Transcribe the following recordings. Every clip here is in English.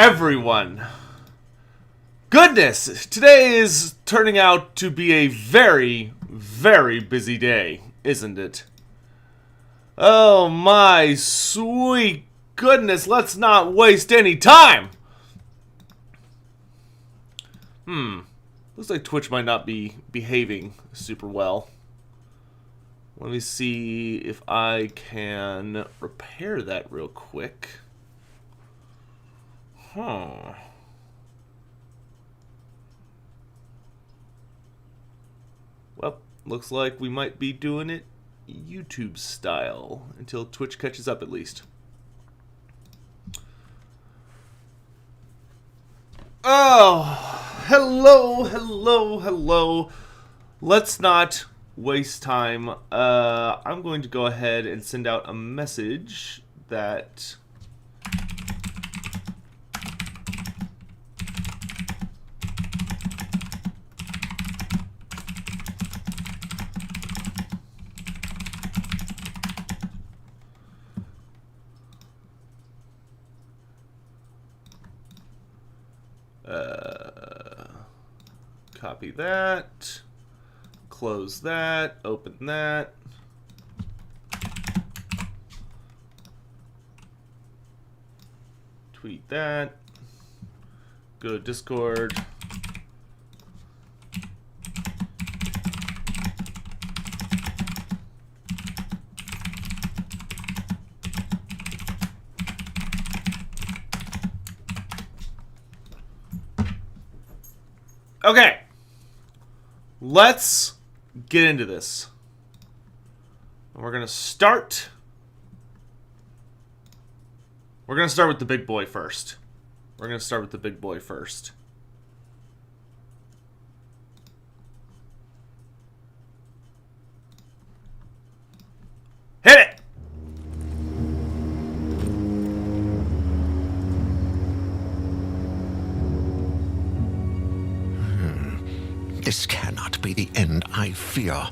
everyone. Goodness, today is turning out to be a very, very busy day, isn't it? Oh my sweet goodness, let's not waste any time! Looks like Twitch might not be behaving super well. Let me see if I can repair that real quick. Well, looks like we might be doing it YouTube style until Twitch catches up at least. Oh, hello. Let's not waste time. I'm going to go ahead and send out a message that copy that, close that, open that. Tweet that. Go to Discord. Okay. Let's get into this. We're going to start with the big boy first. Hit it! This cannot be the end I fear.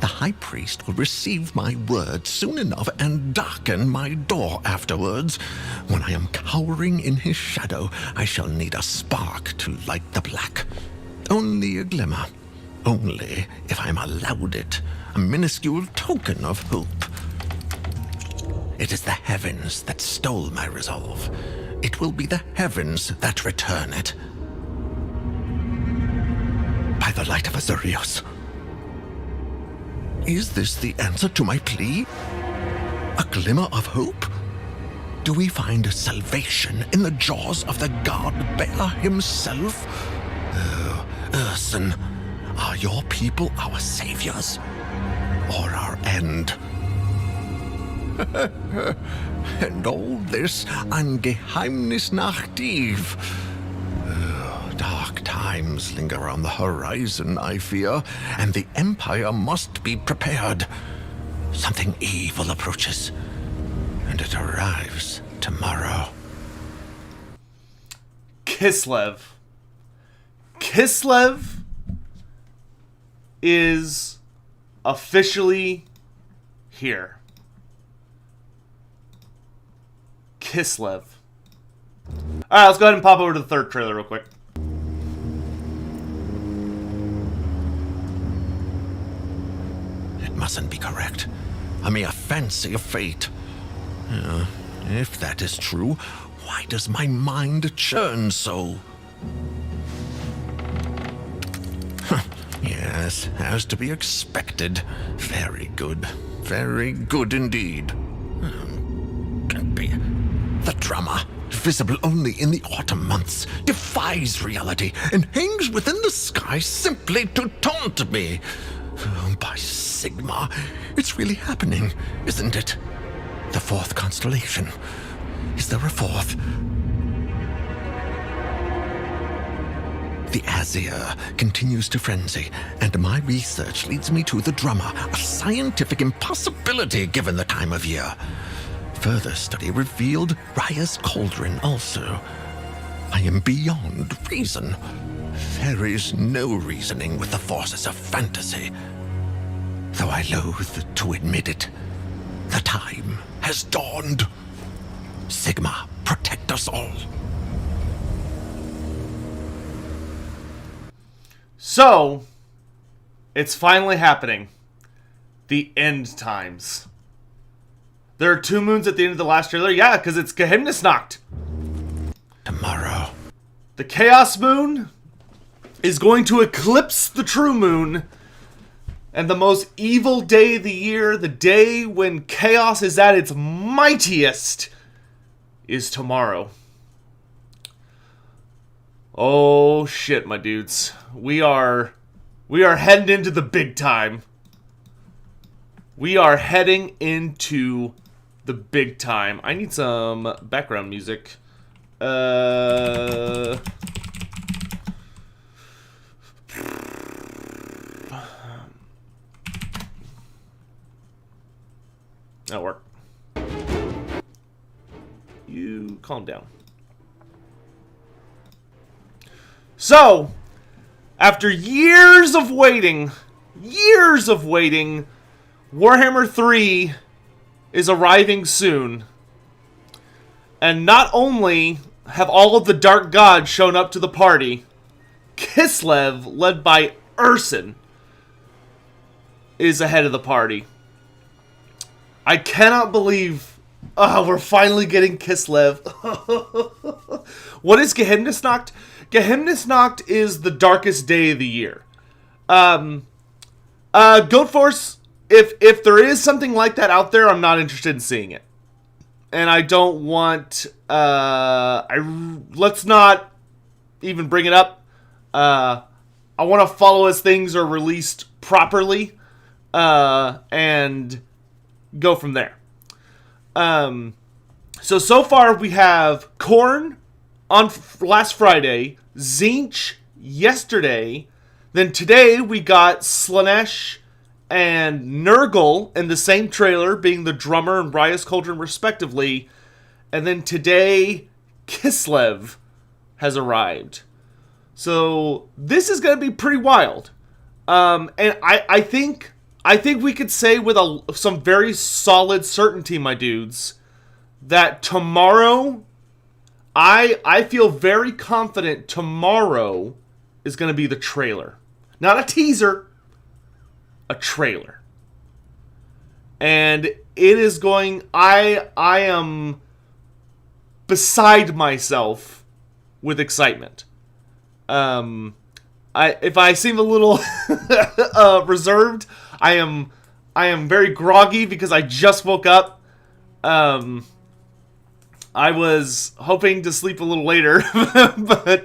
The High Priest will receive my word soon enough and darken my door afterwards. When I am cowering in his shadow, I shall need a spark to light the black. Only a glimmer. Only if I'm allowed it. A minuscule token of hope. It is the heavens that stole my resolve. It will be the heavens that return it. By the light of Azurios. Is this the answer to my plea? A glimmer of hope? Do we find salvation in the jaws of the God-bearer himself? Oh, Urson, are your people our saviors? Or our end? And all this an Geheimnis nach Div. Dark times linger on the horizon, I fear, and the Empire must be prepared. Something evil approaches, and it arrives tomorrow. Kislev. Kislev is officially here. Kislev. Alright, let's go ahead and pop over to the third trailer real quick. Mustn't be correct. A mere fancy of fate. If that is true, why does my mind churn so? Yes, as to be expected. Very good. Very good indeed. Can't be. The drama, visible only in the autumn months, defies reality and hangs within the sky simply to taunt me. Oh, by Sigma, it's really happening, isn't it? The fourth constellation. Is there a fourth? The Azir continues to frenzy, and my research leads me to the drummer, a scientific impossibility given the time of year. Further study revealed Raya's cauldron also. I am beyond reason. There is no reasoning with the forces of fantasy. Though I loathe to admit it, the time has dawned. Sigma, protect us all. So, it's finally happening. The end times. There are 2 moons at the end of the last trailer. Yeah, because it's Gehimnisnacht. Tomorrow. The Chaos Moon is going to eclipse the true moon. And the most evil day of the year, the day when chaos is at its mightiest, is tomorrow. Oh shit, my dudes. We are heading into the big time. We are heading into the big time. I need some background music. That'll work. You calm down. So, after years of waiting, Warhammer 3 is arriving soon. And not only have all of the Dark Gods shown up to the party, Kislev, led by Urson, is ahead of the party. I cannot believe we're finally getting Kislev. What is Gehimnisnacht? Gehimnisnacht is the darkest day of the year. Goat Force, if there is something like that out there, I'm not interested in seeing it. And I don't want... let's not even bring it up. I want to follow as things are released properly. And go from there. So far we have Korn on last Friday, Zinch yesterday, then today we got Slanesh and Nurgle in the same trailer, being the drummer and Riot's Cauldron respectively, and then today Kislev has arrived. So this is going to be pretty wild. And I think we could say with some very solid certainty, my dudes, that tomorrow, I feel very confident tomorrow is going to be the trailer. Not a teaser, a trailer. And it is going, I am beside myself with excitement. If I seem a little reserved, I am very groggy because I just woke up. I was hoping to sleep a little later, but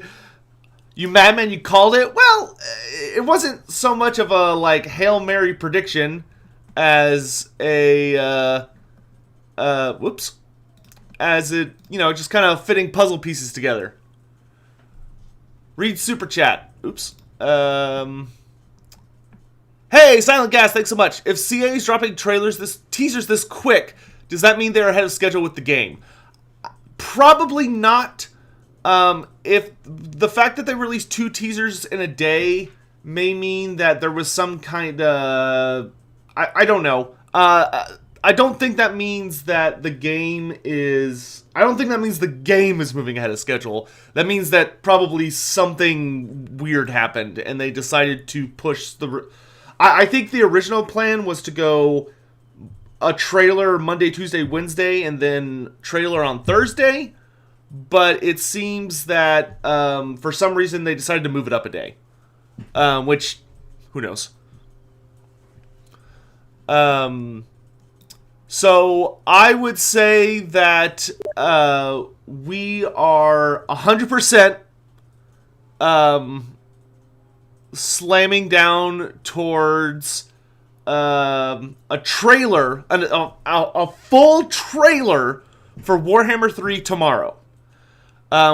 you madman, you called it. Well, it wasn't so much of a Hail Mary prediction as a as it, just kind of fitting puzzle pieces together. Read super chat. Oops. Hey, Silent Gas, thanks so much. If CA is dropping teasers this quick, does that mean they're ahead of schedule with the game? Probably not. If the fact that they released 2 teasers in a day may mean that there was some kind of... I don't know. I don't think that means that the game is... I don't think that means the game is moving ahead of schedule. That means that probably something weird happened, and they decided to push the... I think the original plan was to go a trailer Monday, Tuesday, Wednesday, and then trailer on Thursday. But it seems that for some reason they decided to move it up a day. Which, who knows? So I would say that we are 100% slamming down towards a trailer, a full trailer for Warhammer 3 tomorrow,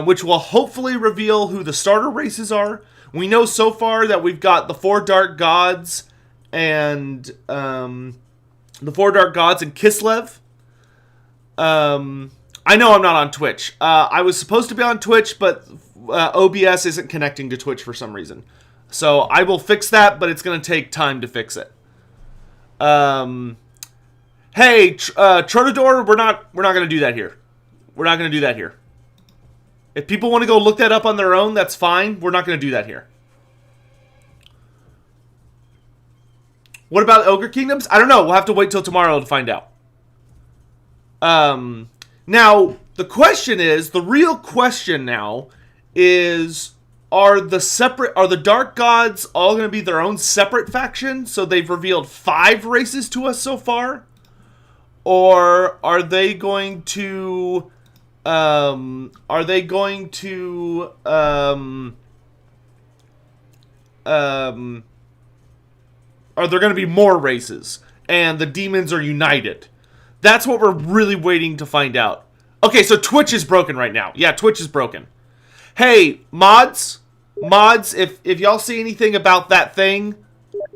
which will hopefully reveal who the starter races are. We know so far that we've got the 4 Dark Gods and Kislev. I know I'm not on Twitch. I was supposed to be on Twitch, but OBS isn't connecting to Twitch for some reason. So I will fix that, but it's going to take time to fix it. Hey, Trotador, we're not going to do that here. We're not going to do that here. If people want to go look that up on their own, that's fine. We're not going to do that here. What about Ogre Kingdoms? I don't know. We'll have to wait till tomorrow to find out. Now, the real question now is, are the Dark Gods all going to be their own separate faction? So they've revealed 5 races to us so far? Or are they going to, are there going to be more races? And the demons are united? That's what we're really waiting to find out. Okay, so Twitch is broken right now. Yeah, Twitch is broken. Hey, mods, if y'all see anything about that thing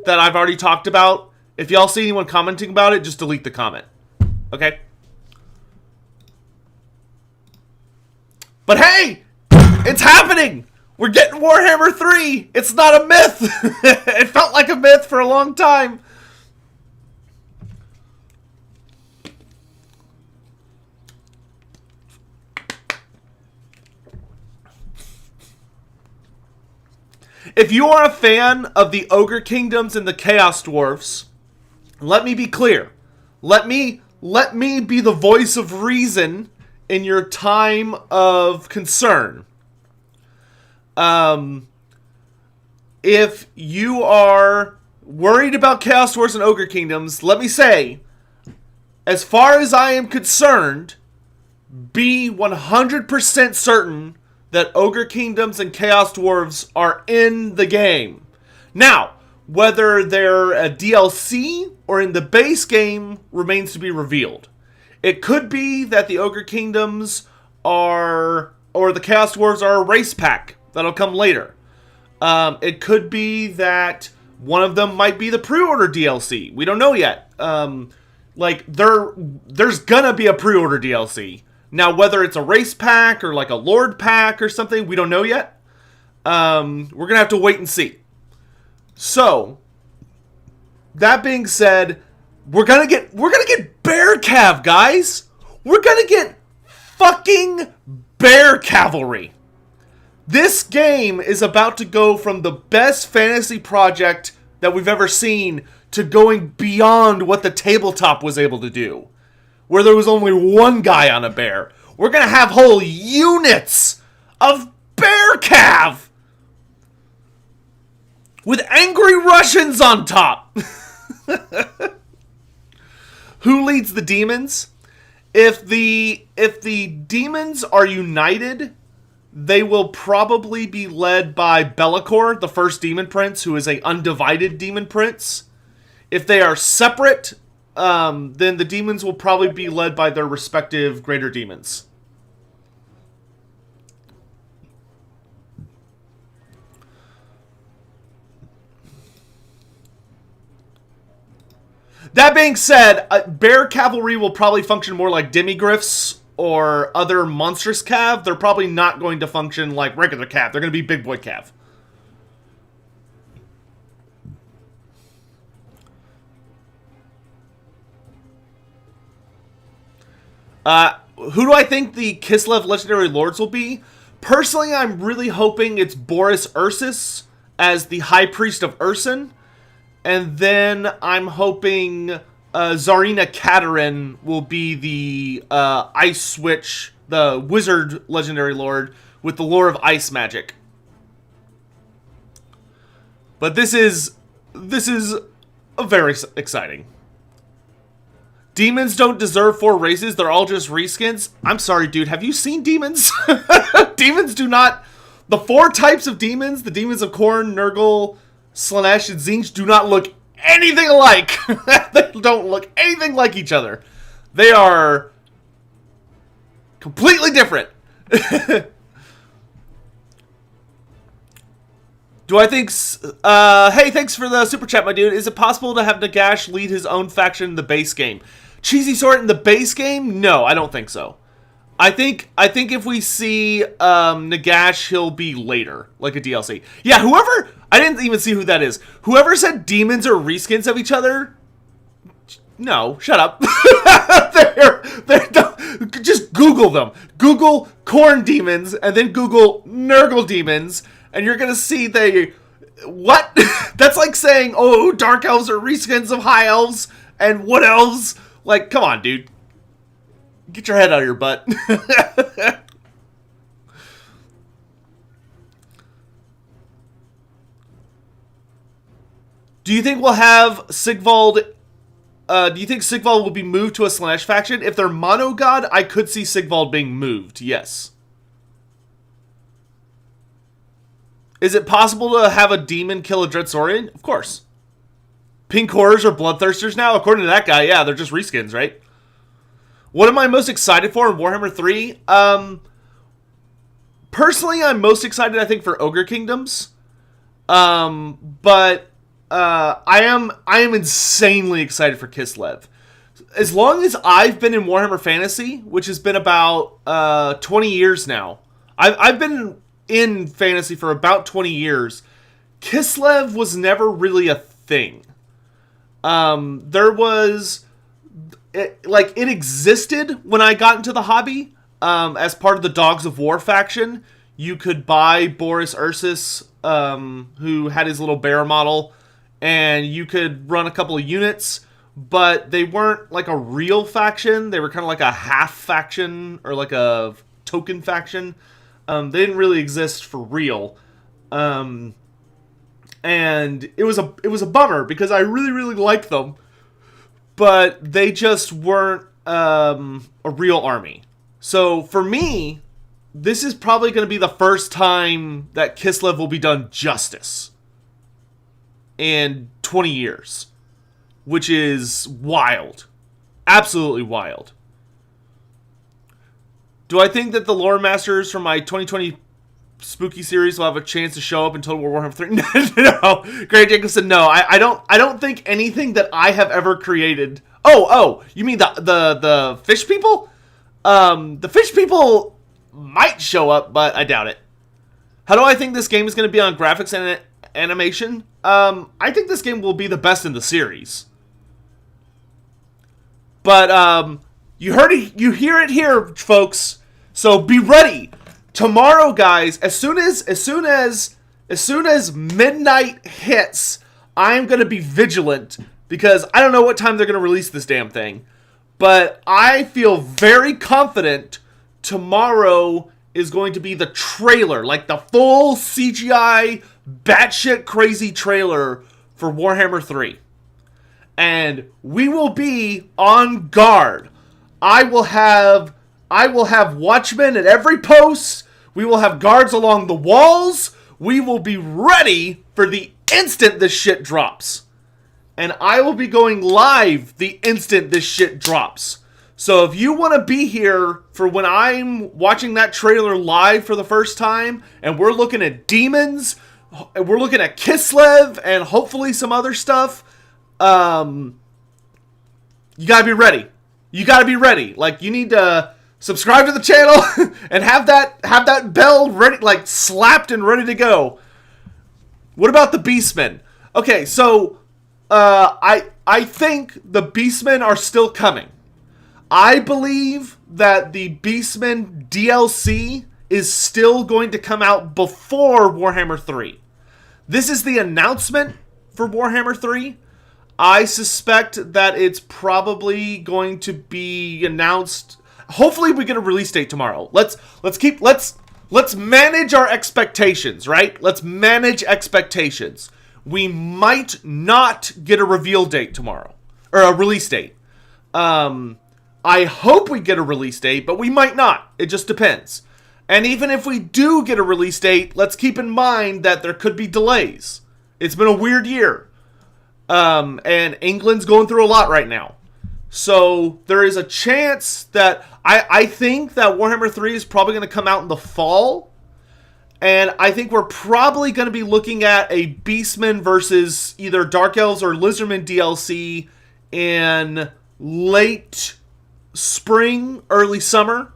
that I've already talked about, if y'all see anyone commenting about it, just delete the comment. Okay? But hey, it's happening! We're getting Warhammer 3! It's not a myth! It felt like a myth for a long time. If you are a fan of the Ogre Kingdoms and the Chaos Dwarfs, let me be clear. Let me be the voice of reason in your time of concern. If you are worried about Chaos Dwarfs and Ogre Kingdoms, let me say, as far as I am concerned, be 100% certain that Ogre Kingdoms and Chaos Dwarves are in the game. Now, whether they're a DLC or in the base game remains to be revealed. It could be that the Ogre Kingdoms or the Chaos Dwarves are a race pack that'll come later. It could be that one of them might be the pre-order DLC. We don't know yet. There's gonna be a pre-order DLC. Now, whether it's a race pack or like a Lord pack or something, we don't know yet. We're gonna have to wait and see. So, that being said, we're gonna get bear cav, guys. We're gonna get fucking bear cavalry. This game is about to go from the best fantasy project that we've ever seen to going beyond what the tabletop was able to do, where there was only one guy on a bear. We're gonna have whole units of bear cav with angry Russians on top. Who leads the demons? If the demons are united, they will probably be led by Be'lakor, the first demon prince, who is an undivided demon prince. If they are separate, then the demons will probably be led by their respective greater demons. That being said, bear cavalry will probably function more like demigryphs or other monstrous cav. They're probably not going to function like regular cav. They're going to be big boy cav. Who do I think the Kislev Legendary Lords will be? Personally, I'm really hoping it's Boris Ursus as the High Priest of Ursun. And then I'm hoping Tsarina Katerin will be the Ice Switch, the Wizard Legendary Lord with the lore of ice magic. But this is very exciting. Demons don't deserve 4 races. They're all just reskins. I'm sorry, dude. Have you seen demons? Demons do not... The 4 types of demons, the demons of Khorne, Nurgle, Slaanesh, and Tzeentch, do not look anything alike. They don't look anything like each other. They are completely different. Do I think... hey, thanks for the super chat, my dude. Is it possible to have Nagash lead his own faction in the base game? Cheesy Sword in the base game? No, I don't think so. I think if we see Nagash, he'll be later, like a DLC. Yeah, whoever... I didn't even see who that is. Whoever said demons are reskins of each other... No, shut up. Just Google them. Google Khorne demons, and then Google Nurgle demons, and you're gonna see What? That's like saying, oh, dark elves are reskins of high elves and wood elves. Like, come on, dude. Get your head out of your butt. Do you think we'll have Sigvald? Do you think Sigvald will be moved to a Slanesh faction? If they're mono god, I could see Sigvald being moved. Yes. Is it possible to have a demon kill a Dreadsaurian? Of course. Pink horrors are bloodthirsters now? According to that guy, yeah, they're just reskins, right? What am I most excited for in Warhammer 3? Personally, I'm most excited, I think, for Ogre Kingdoms. But I am insanely excited for Kislev. As long as I've been in Warhammer Fantasy, which has been about 20 years now, I've been in fantasy for about 20 years. Kislev was never really a thing. It existed when I got into the hobby. As part of the Dogs of War faction, you could buy Boris Ursus, who had his little bear model, and you could run a couple of units, but they weren't like a real faction. They were kind of like a half faction or like a token faction. They didn't really exist for real. And it was a bummer because I really, really liked them, but they just weren't a real army. So for me, this is probably going to be the first time that Kislev will be done justice in 20 years, which is wild. Absolutely wild. Do I think that the lore masters from my 2020 spooky series will have a chance to show up in Total War Warhammer 3? No. Greg Jacobson, no. I don't think anything that I have ever created. Oh, you mean the fish people? The fish people might show up, but I doubt it. How do I think this game is going to be on graphics and animation? I think this game will be the best in the series. But you hear it here, folks. So be ready. Tomorrow, guys, as soon as midnight hits, I'm going to be vigilant because I don't know what time they're going to release this damn thing. But I feel very confident tomorrow is going to be the trailer, like the full CGI batshit crazy trailer for Warhammer 3. And we will be on guard. I will have watchmen at every post. We will have guards along the walls. We will be ready for the instant this shit drops. And I will be going live the instant this shit drops. So if you want to be here for when I'm watching that trailer live for the first time, and we're looking at demons, and we're looking at Kislev, and hopefully some other stuff, you gotta be ready. You gotta be ready. Like, you need to subscribe to the channel and have that bell ready, like slapped and ready to go. What about the Beastmen? Okay, so I think the Beastmen are still coming. I believe that the Beastmen DLC is still going to come out before Warhammer 3. This is the announcement for Warhammer 3. I suspect that it's probably going to be announced. Hopefully we get a release date tomorrow. Let's manage our expectations, right? Let's manage expectations. We might not get a reveal date tomorrow, or a release date. I hope we get a release date, but we might not. It just depends. And even if we do get a release date, let's keep in mind that there could be delays. It's been a weird year. And England's going through a lot right now. So there is a chance that I think that Warhammer 3 is probably going to come out in the fall. And I think we're probably going to be looking at a Beastmen versus either Dark Elves or Lizardmen DLC in late spring, early summer.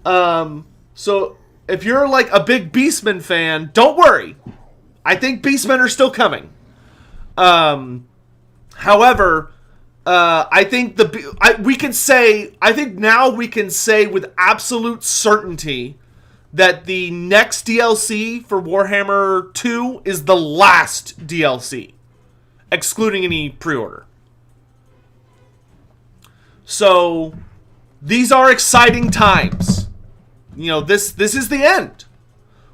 So if you're like a big Beastmen fan, don't worry. I think Beastmen are still coming. However, I think we can say with absolute certainty that the next DLC for Warhammer 2 is the last DLC, excluding any pre-order. So, these are exciting times. You know, this is the end.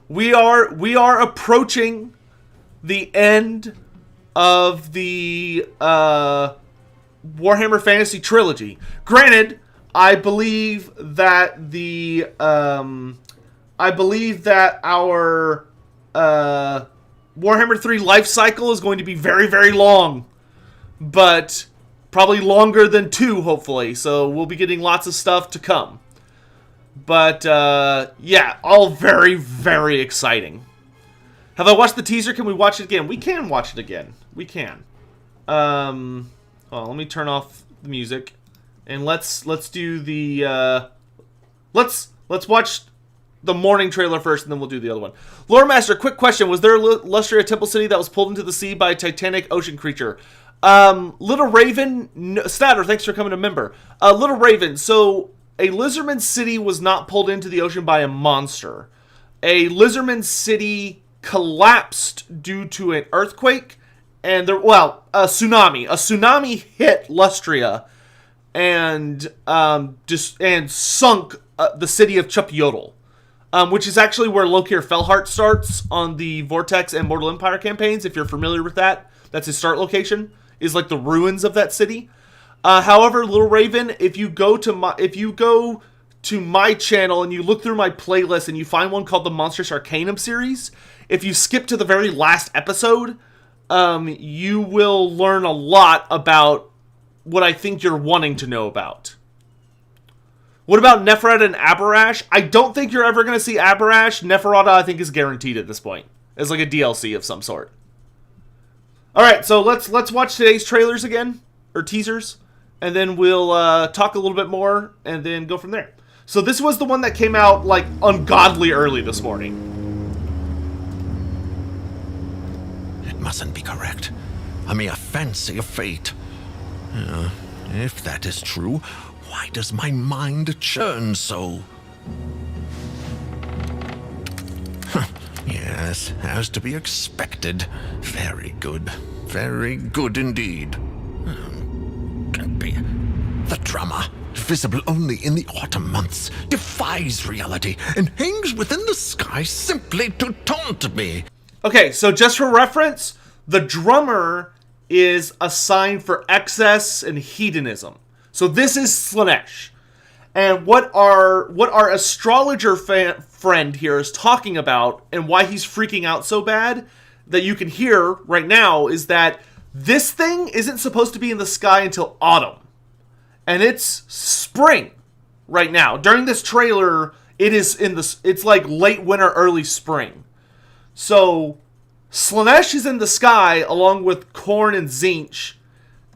We are approaching the end of the Warhammer Fantasy Trilogy. Granted, I believe that our Warhammer 3 life cycle is going to be very, very long, but probably longer than 2, hopefully. So we'll be getting lots of stuff to come. But yeah, all very, very exciting. Have I watched the teaser? Can we watch it again? We can watch it again. We can. Well, let me turn off the music, and let's do the let's watch the morning trailer first, and then we'll do the other one. Lore Master, quick question: was there a Lustria Temple City that was pulled into the sea by a titanic ocean creature? Little Raven, Statter, thanks for coming to member. Little Raven, so a Lizardman City was not pulled into the ocean by a monster. A Lizardman City collapsed due to an earthquake, and a tsunami. A tsunami hit Lustria and sunk the city of Chupyotl, which is actually where Lokir Fellheart starts on the Vortex and Mortal Empire campaigns. If you're familiar with that, that's his start location. Is like the ruins of that city. However, Little Raven, if you go to my channel and you look through my playlist and you find one called the Monstrous Arcanum series, if you skip to the very last episode, you will learn a lot about what I think you're wanting to know about. What about Neferata and Abarash? I don't think you're ever going to see Abarash. Neferata, I think, is guaranteed at this point. As like a DLC of some sort. Alright, so let's watch today's trailers again. Or teasers. And then we'll talk a little bit more. And then go from there. So this was the one that came out like ungodly early this morning. It mustn't be correct. A mere fancy of fate. If that is true, why does my mind churn so? Yes, as to be expected. Very good. Very good indeed. Can't be. The drama, visible only in the autumn months, defies reality and hangs within the sky simply to taunt me. Okay, so just for reference, the drummer is a sign for excess and hedonism. So this is Slaanesh. And what our astrologer friend here is talking about, and why he's freaking out so bad, that you can hear right now, is that this thing isn't supposed to be in the sky until autumn. And it's spring right now. During this trailer, it's like late winter, early spring. So Slaanesh is in the sky along with Khorne and Tzeentch.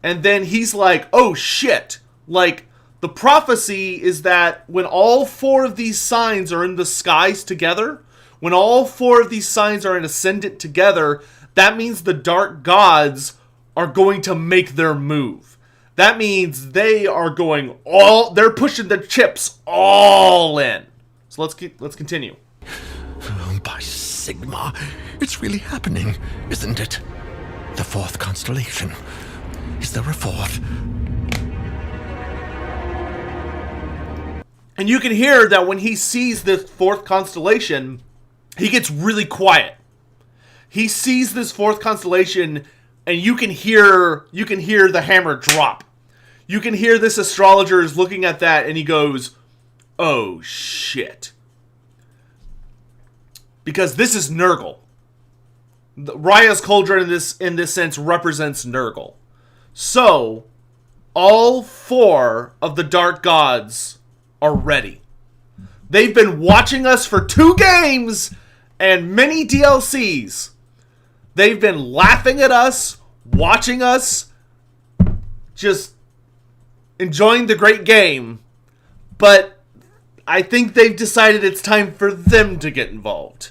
And then he's like, oh shit. Like, the prophecy is that when all 4 of these signs are in the skies together, when all 4 of these signs are in ascendant together, that means the dark gods are going to make their move. That means they're pushing the chips all in. So let's continue. By Sigma, it's really happening, isn't it? The 4th constellation. Is there a 4th? And you can hear that when he sees this 4th constellation, he gets really quiet. He sees this 4th constellation, and you can hear the hammer drop. You can hear this astrologer is looking at that, and he goes, "Oh shit!" Because this is Nurgle. Raya's Cauldron in this sense represents Nurgle. So all 4 of the dark gods are ready. They've been watching us for 2 games and many DLCs. They've been laughing at us, watching us, just enjoying the great game. But I think they've decided it's time for them to get involved.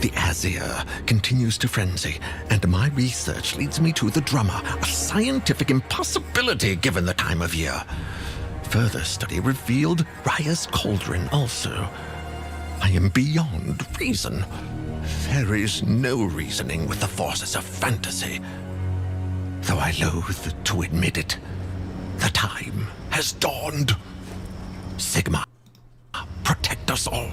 The Azir continues to frenzy, and my research leads me to the drummer, a scientific impossibility given the time of year. Further study revealed Raya's cauldron also. I am beyond reason. There is no reasoning with the forces of fantasy. Though I loathe to admit it, the time has dawned. Sigma, protect us all.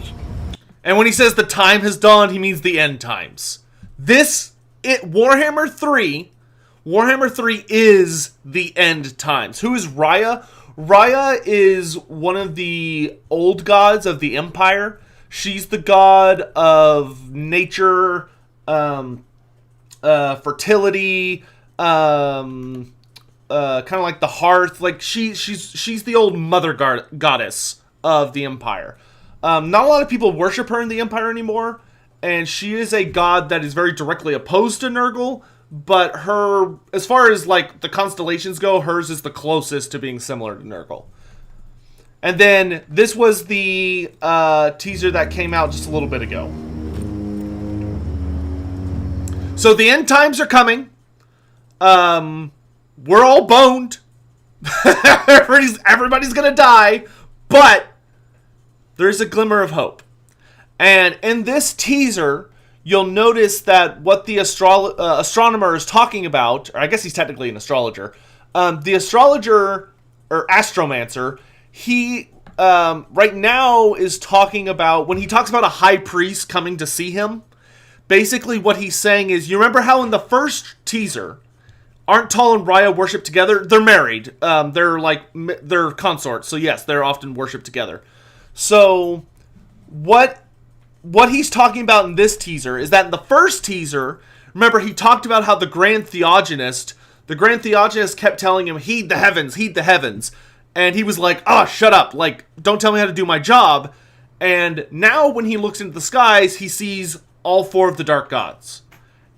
And when he says the time has dawned, he means the end times. Warhammer 3 is the end times. Who is Raya? Raya is one of the old gods of the Empire. She's the god of nature, fertility, kind of like the hearth. Like she's the old mother goddess of the Empire. Not a lot of people worship her in the Empire anymore, and she is a god that is very directly opposed to Nurgle, but her, as far as like the constellations go, hers is the closest to being similar to Nurgle. And then this was the teaser that came out just a little bit ago. So the end times are coming. We're all boned. Everybody's gonna die, but there's a glimmer of hope. And in this teaser, you'll notice that what the astronomer is talking about, or I guess he's technically an astrologer, the astrologer, or astromancer, he right now is talking about, when he talks about a high priest coming to see him, basically what he's saying is, you remember how in the first teaser, aren't Tal and Raya worshipped together? They're married. They're consorts, so yes, they're often worshipped together. So, what he's talking about in this teaser is that in the first teaser, remember he talked about how the Grand Theogonist kept telling him, heed the heavens. And he was like, shut up, like, don't tell me how to do my job. And now when he looks into the skies, he sees all four of the dark gods.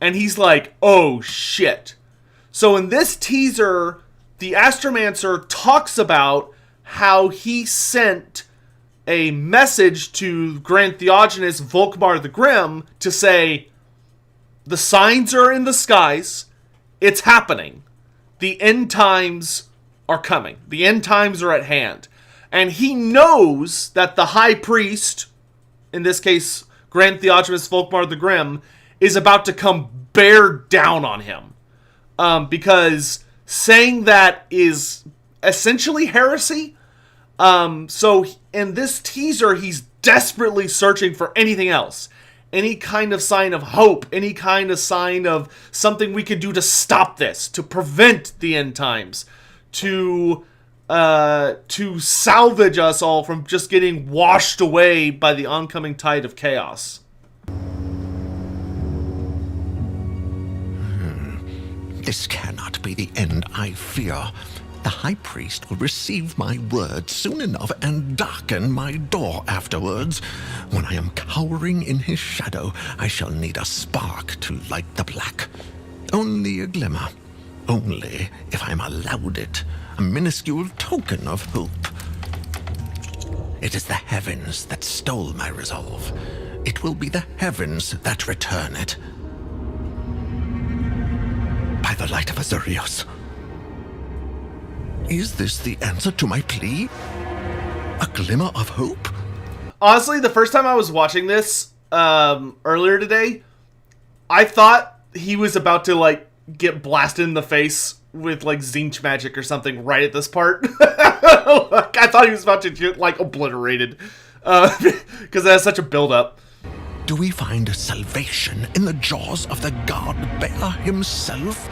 And he's like, oh shit. So in this teaser, the Astromancer talks about how he sent a message to Grand Theogonist Volkmar the Grim to say, the signs are in the skies, it's happening. The end times are coming. The end times are at hand. And he knows that the High Priest, in this case, Grand Theogonist Volkmar the Grim, is about to come bear down on him. Because saying that is essentially heresy. So in this teaser, he's desperately searching for anything else. Any kind of sign of hope, any kind of sign of something we could do to stop this, to prevent the end times, to salvage us all from just getting washed away by the oncoming tide of chaos. This cannot be the end I fear. The High Priest will receive my word soon enough and darken my door afterwards. When I am cowering in his shadow, I shall need a spark to light the black. Only a glimmer. Only if I'm allowed it. A minuscule token of hope. It is the heavens that stole my resolve. It will be the heavens that return it. By the light of Azurios. Is this the answer to my plea? A glimmer of hope? Honestly, the first time I was watching this earlier today, I thought he was about to like get blasted in the face with like Zinch magic or something right at this part. I thought he was about to get like obliterated because it has such a build-up. Do we find salvation in the jaws of the god bear himself?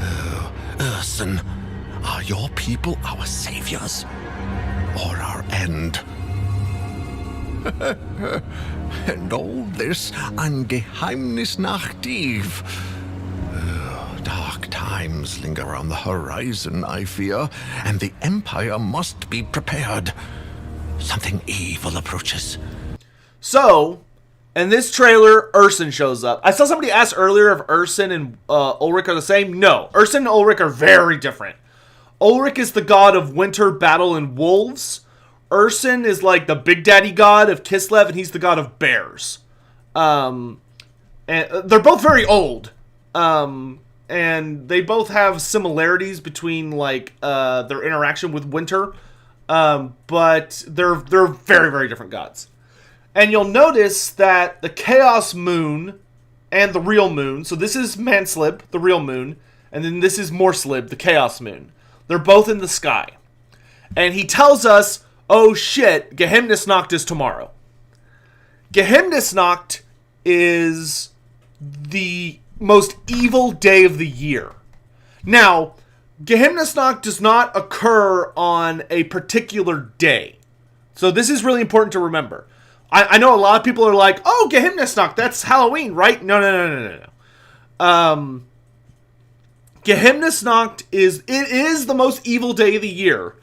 Oh, Urson, are your people our saviors? Or our end? And all this an Geheimnis nachtief. Dark times linger on the horizon, I fear, and the Empire must be prepared. Something evil approaches. So, in this trailer, Urson shows up. I saw somebody ask earlier if Urson and Ulrich are the same. No, Urson and Ulrich are very different. Ulrich is the god of winter, battle, and wolves. Urson is like the big daddy god of Kislev, and he's the god of bears. And they're both very old. And they both have similarities between like their interaction with winter. But they're very, very different gods. And you'll notice that the Chaos Moon and the real moon, so this is Manslib, the real moon, and then this is Morslib, the Chaos Moon. They're both in the sky. And he tells us, oh shit, Gehemnisnacht is tomorrow. Gehemnisnacht is the most evil day of the year. Now, Gehemnisnacht does not occur on a particular day. So this is really important to remember. I know a lot of people are like, oh, Gehemnisnacht, that's Halloween, right? No. Gehemnisnacht is the most evil day of the year,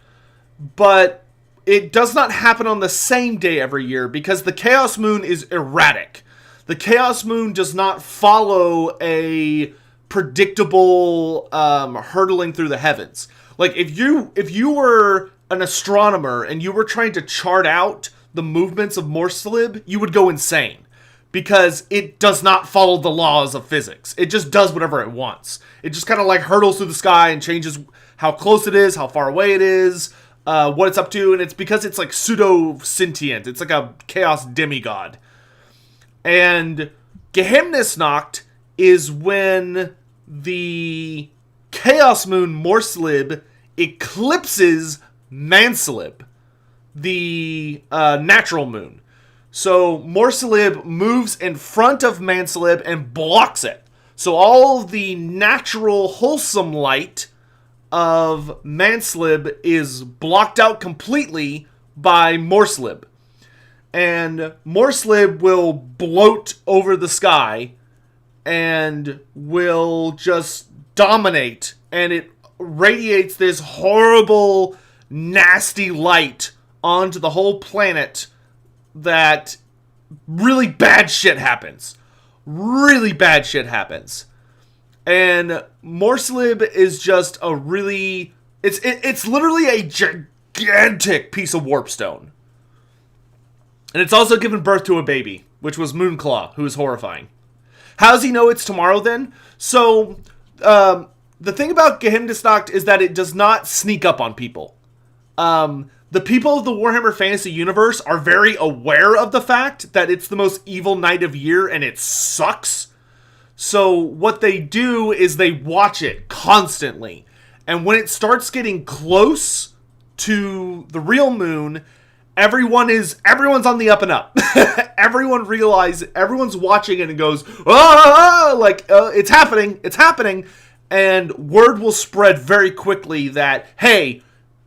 but it does not happen on the same day every year because the Chaos Moon is erratic. The Chaos Moon does not follow a predictable hurtling through the heavens. Like if you were an astronomer and you were trying to chart out the movements of Morslib, you would go insane because it does not follow the laws of physics. It just does whatever it wants. It just kind of like hurtles through the sky and changes how close it is, how far away it is, what it's up to, and it's because it's like pseudo-sentient. It's like a chaos demigod. And Gehemnisnacht is when the Chaos Moon Morslib eclipses Manslib, the natural moon. So Morslib moves in front of Manslib and blocks it. So all the natural wholesome light of Manslib is blocked out completely by Morslib. And Morslib will bloat over the sky and will just dominate. And it radiates this horrible, nasty light onto the whole planet that really bad shit happens. Really bad shit happens. And Morslib is just a really... It's literally a gigantic piece of warpstone. And it's also given birth to a baby, which was Moonclaw, who is horrifying. How does he know it's tomorrow then? So, the thing about Gehemnisnacht is that it does not sneak up on people. The people of the Warhammer Fantasy Universe are very aware of the fact that it's the most evil night of year and it sucks. So what they do is they watch it constantly. And when it starts getting close to the real moon, everyone's on the up and up. Everyone's watching it and goes, it's happening. And word will spread very quickly that, hey,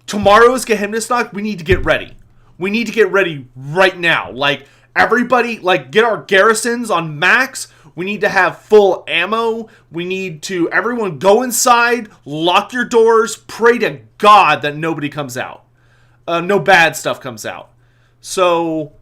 tomorrow is Gehemnisnacht, we need to get ready. We need to get ready right now. Like, everybody, get our garrisons on max. We need to have full ammo. We need to, everyone go inside, lock your doors, pray to God that nobody comes out. No bad stuff comes out. So,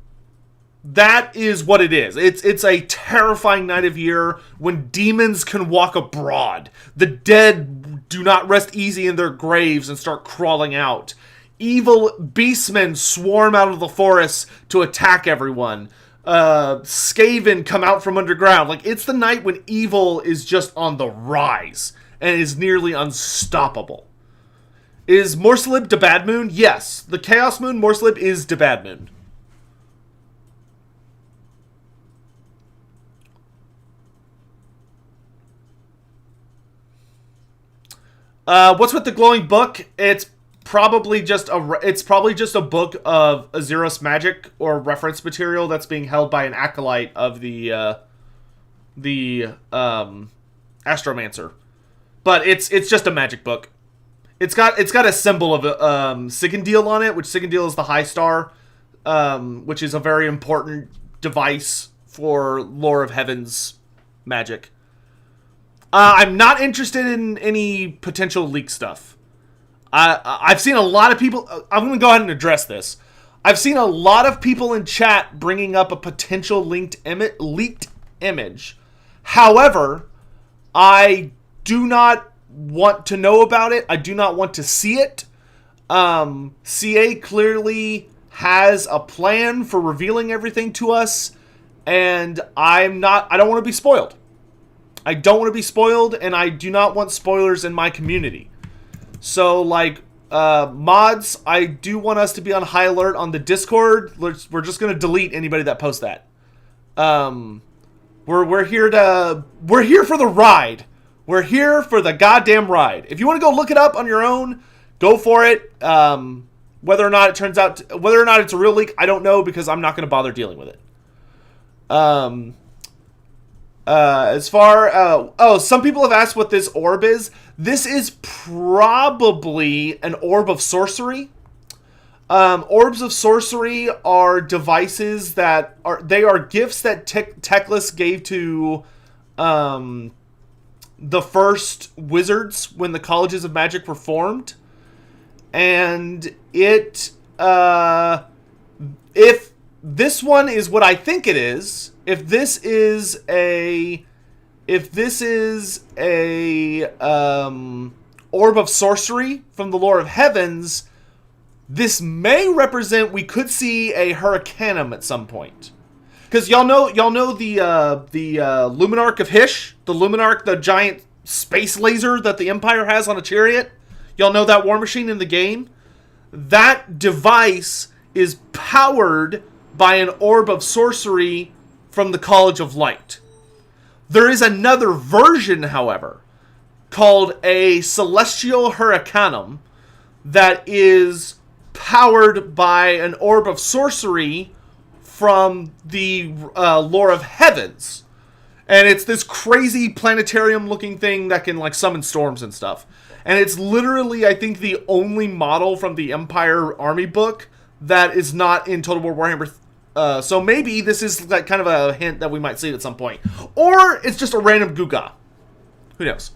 that is what it is. It's a terrifying night of year when demons can walk abroad. The dead do not rest easy in their graves and start crawling out. Evil beastmen swarm out of the forest to attack everyone. Skaven come out from underground. Like, it's the night when evil is just on the rise and is nearly unstoppable. Is Morslib Debad Moon? Yes. The Chaos Moon Morslib is Debad Moon. What's with the glowing book? It's probably just a book of Azeroth magic or reference material that's being held by an acolyte of the Astromancer. But it's just a magic book. It's got a symbol of Sigandil on it, which Sigandil is the High Star, which is a very important device for Lore of Heavens magic. I'm not interested in any potential leak stuff. I've seen a lot of people... I'm going to go ahead and address this. I've seen a lot of people in chat bringing up a potential leaked image. However, I do not want to know about it. I do not want to see it. CA clearly has a plan for revealing everything to us, and I don't want to be spoiled. I don't want to be spoiled, and I do not want spoilers in my community. So, Mods, I do want us to be on high alert on the Discord. We're just going to delete anybody that posts that. We're here for the ride. We're here for the goddamn ride. If you want to go look it up on your own, go for it. Whether or not it's a real leak, I don't know, because I'm not going to bother dealing with it. Some people have asked what this orb is. This is probably an orb of sorcery. Orbs of sorcery are devices that are gifts that Teclis gave to the first wizards when the colleges of magic were formed. And if this one is what I think it is, if this is a orb of sorcery from the lore of heavens, this may represent, we could see a Hurricanum at some point. Because y'all know the Luminarch of Hysh, the Luminarch, the giant space laser that the Empire has on a chariot. Y'all know that war machine in the game? That device is powered by an orb of sorcery from the College of Light. There is another version, however, called a Celestial Hurricanum that is powered by an orb of sorcery from the lore of heavens. And it's this crazy planetarium-looking thing that can, like, summon storms and stuff. And it's literally, I think, the only model from the Empire Army book that is not in Total War Warhammer. So maybe this is like kind of a hint that we might see it at some point. Or it's just a random Guga. Who knows?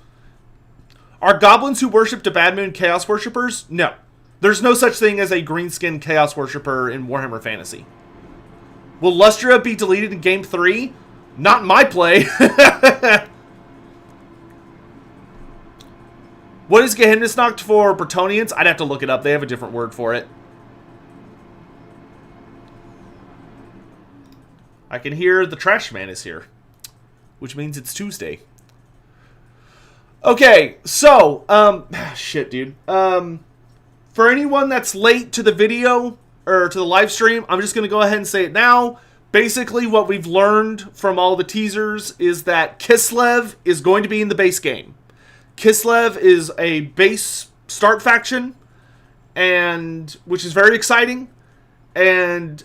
Are goblins who worship Bad Moon Chaos Worshippers? No. There's no such thing as a green-skinned Chaos Worshipper in Warhammer Fantasy. Will Lustria be deleted in Game 3? Not in my play. What is Gehennisnacht for Bretonnians? I'd have to look it up. They have a different word for it. I can hear the trash man is here, which means it's Tuesday. Okay, so, shit, dude. For anyone that's late to the video, or to the live stream, I'm just going to go ahead and say it now. Basically, what we've learned from all the teasers is that Kislev is going to be in the base game. Kislev is a base start faction, and which is very exciting. And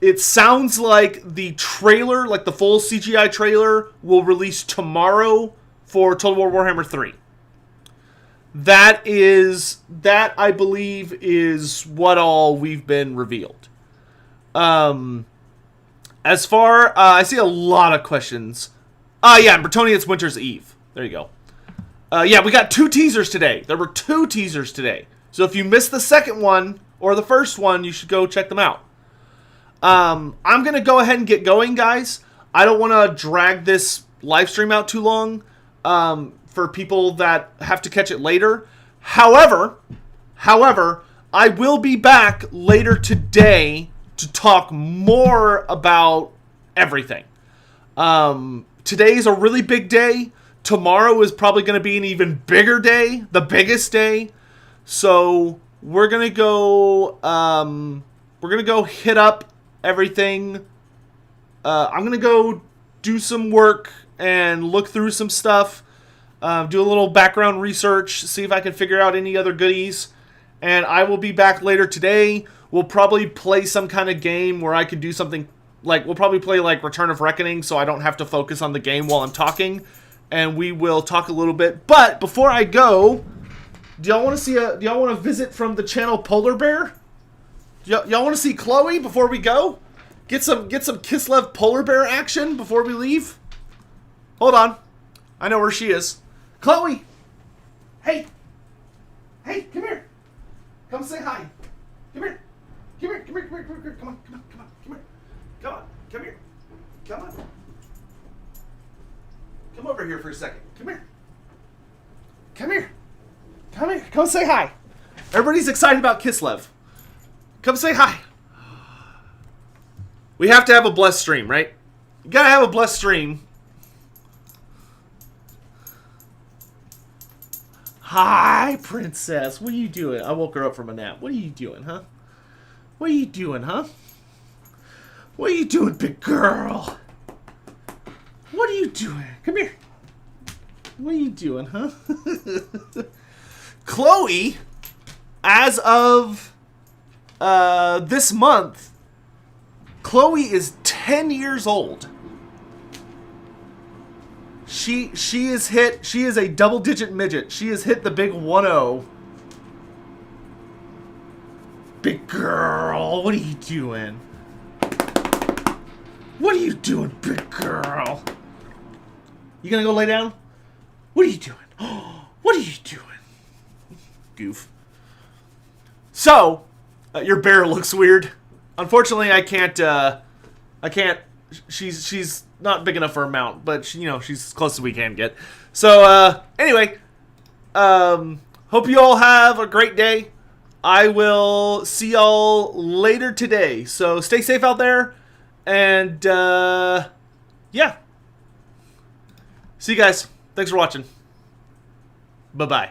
it sounds like the trailer, like the full CGI trailer, will release tomorrow for Total War Warhammer 3. That, I believe, is what all we've been revealed. As far, I see a lot of questions. Yeah, Bretonnians Winter's Eve. There you go. Yeah, we got 2 teasers today. There were 2 teasers today. So if you missed the second one, or the first one, you should go check them out. I'm going to go ahead and get going, guys. I don't want to drag this live stream out too long for people that have to catch it later. However, I will be back later today to talk more about everything. Today's a really big day. Tomorrow is probably going to be an even bigger day, the biggest day. So we're gonna go hit up everything. I'm gonna go do some work and look through some stuff, do a little background research, see if I can figure out any other goodies, and I will be back later today. We'll probably play some kind of game where I can do something, like, we'll probably play like Return of Reckoning, so I don't have to focus on the game while I'm talking, and we will talk a little bit. But before I go, do y'all want to visit from the channel Polar Bear? Y'all want to see Chloe before we go? Get some Kislev Polar Bear action before we leave? Hold on. I know where she is. Chloe! Hey! Hey, come here! Come say hi. Come here. Come here. Come here. Come here. Come here. Come on. Come on. Come on. Come here. Come on. Come here. Come on. Come over here for a second. Come here. Come here. Come here. Come say hi. Everybody's excited about Kislev. Come say hi. We have to have a blessed stream, right? You gotta have a blessed stream. Hi, princess. What are you doing? I woke her up from a nap. What are you doing, huh? What are you doing, huh? What are you doing, big girl? What are you doing? Come here. What are you doing, huh? Chloe, as of this month, Chloe is 10 years old. She is a double-digit midget. She has hit the big 1-0. Big girl, what are you doing? What are you doing, big girl? You gonna go lay down? What are you doing? What are you doing? Goof. So, your bear looks weird. Unfortunately, I can't, she's not big enough for a mount, but she, she's as close as we can get. So, anyway, hope you all have a great day. I will see y'all later today. So stay safe out there, and, yeah. See you guys. Thanks for watching. Bye-bye.